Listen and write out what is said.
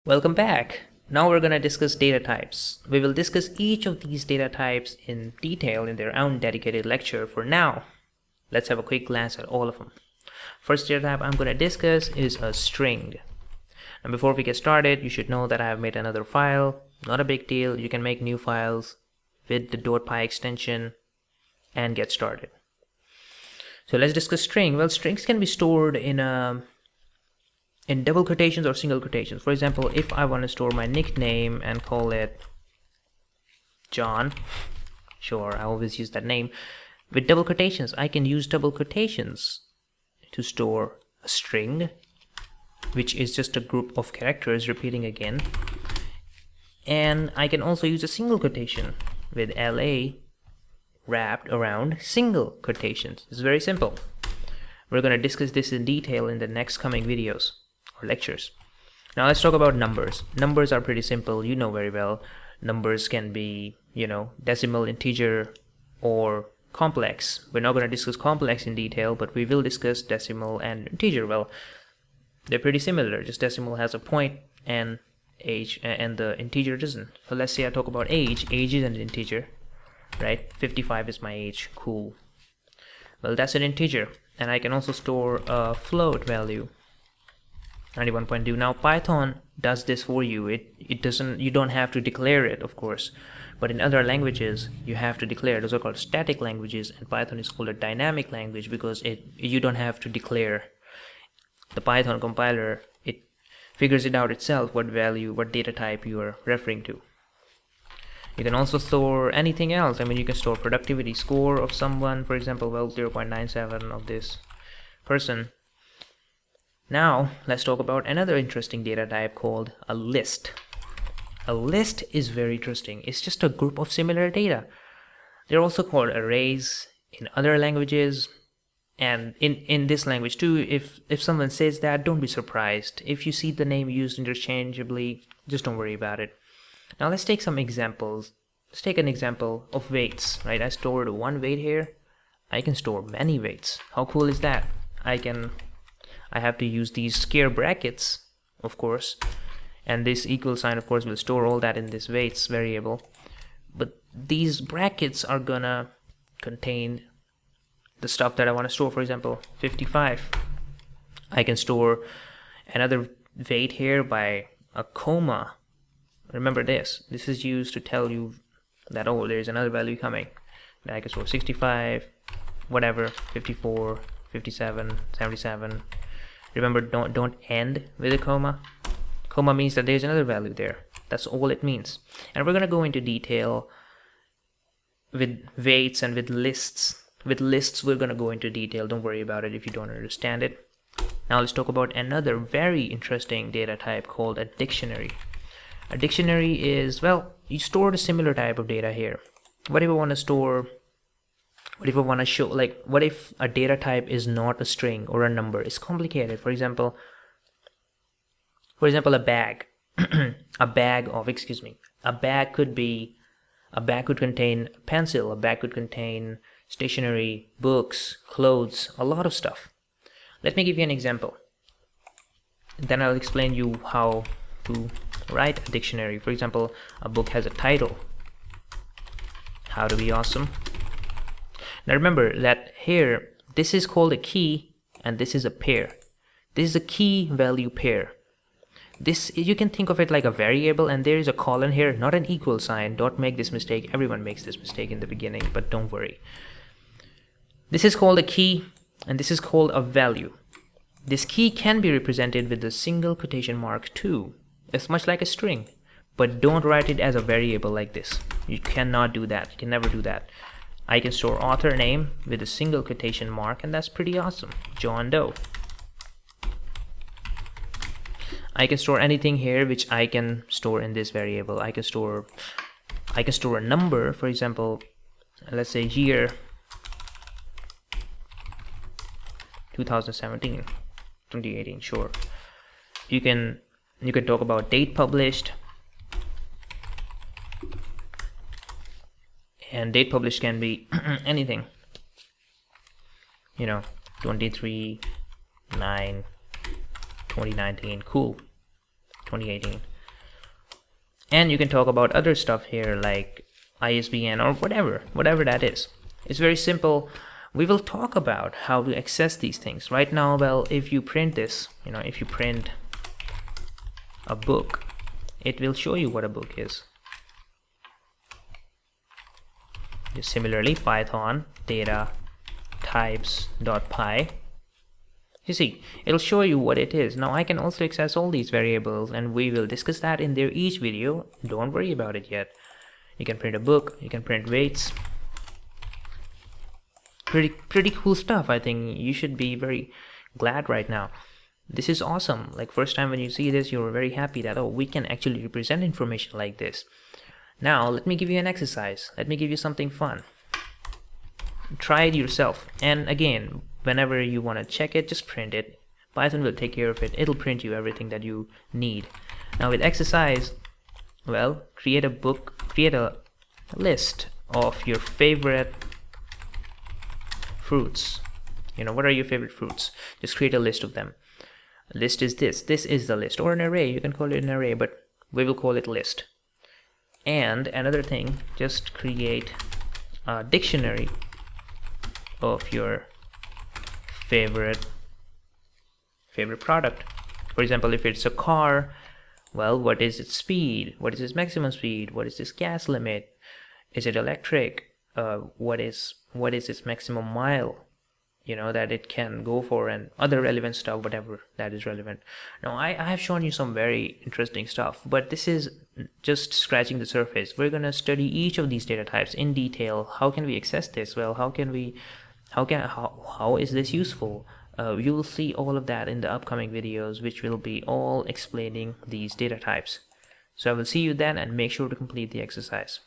Welcome back. Now we're going to discuss data types. We will discuss each of these data types in detail in their own dedicated lecture. For now, let's have a quick glance at all of them. First data type I'm going to discuss is a string. And before we get started, you should know that I have made another file. Not a big deal. You can make new files with the .py extension and get started. So let's discuss string. Well, strings can be stored in double quotations or single quotations. For example, if I want to store my nickname and call it John, sure, I always use that name. With double quotations, I can use double quotations to store a string, which is just a group of characters repeating again. And I can also use a single quotation with LA wrapped around single quotations. It's very simple. We're going to discuss this in detail in the next coming videos or lectures. Now let's talk about numbers. Numbers are pretty simple, you know very well. Numbers can be, decimal, integer, or complex. We're not going to discuss complex in detail, but we will discuss decimal and integer. Well, they're pretty similar, just decimal has a point and age, and the integer doesn't. So let's say I talk about age. Age is an integer, right? 55 is my age, cool. Well, that's an integer, and I can also store a float value, 91.2. Now Python does this for you. It doesn't, you don't have to declare it, of course, but in other languages you have to declare. Those are called static languages, and Python is called a dynamic language because you don't have to declare. The Python compiler, it figures it out itself what value, what data type you are referring to. You can also store anything else. I mean, you can store productivity score of someone, for example, well, 0.97 of this person. Now, let's talk about another interesting data type called a list. A list is very interesting. It's just a group of similar data. They're also called arrays in other languages, and in this language too. If someone says that, don't be surprised. If you see the name used interchangeably, just don't worry about it. Now let's take some examples. Let's take an example of weights, right? I stored one weight here. I can store many weights. How cool is that? I have to use these scare brackets, of course, and this equal sign, of course, will store all that in this weights variable. But these brackets are gonna contain the stuff that I want to store. For example, 55. I can store another weight here by a comma. Remember this. This is used to tell you that, oh, there's another value coming. Then I can store 65, whatever, 54, 57, 77. Remember, don't end with a comma. Comma means that there's another value there. That's all it means. And we're going to go into detail with weights and with lists. With lists, we're going to go into detail. Don't worry about it if you don't understand it. Now let's talk about another very interesting data type called a dictionary. A dictionary is, well, you stored a similar type of data here. What if I want to store, what if I want to show, like, what if a data type is not a string or a number? It's complicated. For example, a bag. A bag could contain a pencil, a bag could contain stationery, books, clothes, a lot of stuff. Let me give you an example. Then I'll explain you how to write a dictionary. For example, a book has a title, How to Be Awesome. Now remember that here, this is called a key and this is a pair. This is a key value pair. This, you can think of it like a variable, and there is a colon here, not an equal sign. Don't make this mistake. Everyone makes this mistake in the beginning, but don't worry. This is called a key and this is called a value. This key can be represented with the single quotation mark too. It's much like a string, but don't write it as a variable like this. You cannot do that. You can never do that. I can store author name with a single quotation mark, and that's pretty awesome. John Doe. I can store anything here which I can store in this variable. I can store a number, for example, let's say year 2017, 2018, sure. You can talk about date published, and date published can be anything, 23/9/2019, cool. 2018. And you can talk about other stuff here like ISBN or whatever that is. It's very simple. We will talk about how to access these things. Right now, well, if you print this, if you print a book, it will show you what a book is. Similarly, Python data types.py. You see, it'll show you what it is. Now I can also access all these variables, and we will discuss that in each video. Don't worry about it yet. You can print a book, you can print weights. Pretty cool stuff. I think you should be very glad right now. This is awesome. Like, first time when you see this, you're very happy that, oh, we can actually represent information like this. Now let me give you an exercise. Let me give you something fun. Try it yourself, and again, whenever you want to check it, just print it. Python will take care of it. It'll print you everything that you need. Now with exercise, well, create a list of your favorite fruits. What are your favorite fruits? Just create a list of them. A list is this is the list, or an array. You can call it an array, but we will call it list. And another thing, just create a dictionary of your favorite product. For example, if it's a car, well, what is its speed? What is its maximum speed? What is its gas limit? Is it electric? What is its maximum mile that it can go for, and other relevant stuff, whatever that is relevant. Now I have shown you some very interesting stuff, but this is just scratching the surface. We're going to study each of these data types in detail. How can we access this? Well, how is this useful? You will see all of that in the upcoming videos, which will be all explaining these data types. So I will see you then, and make sure to complete the exercise.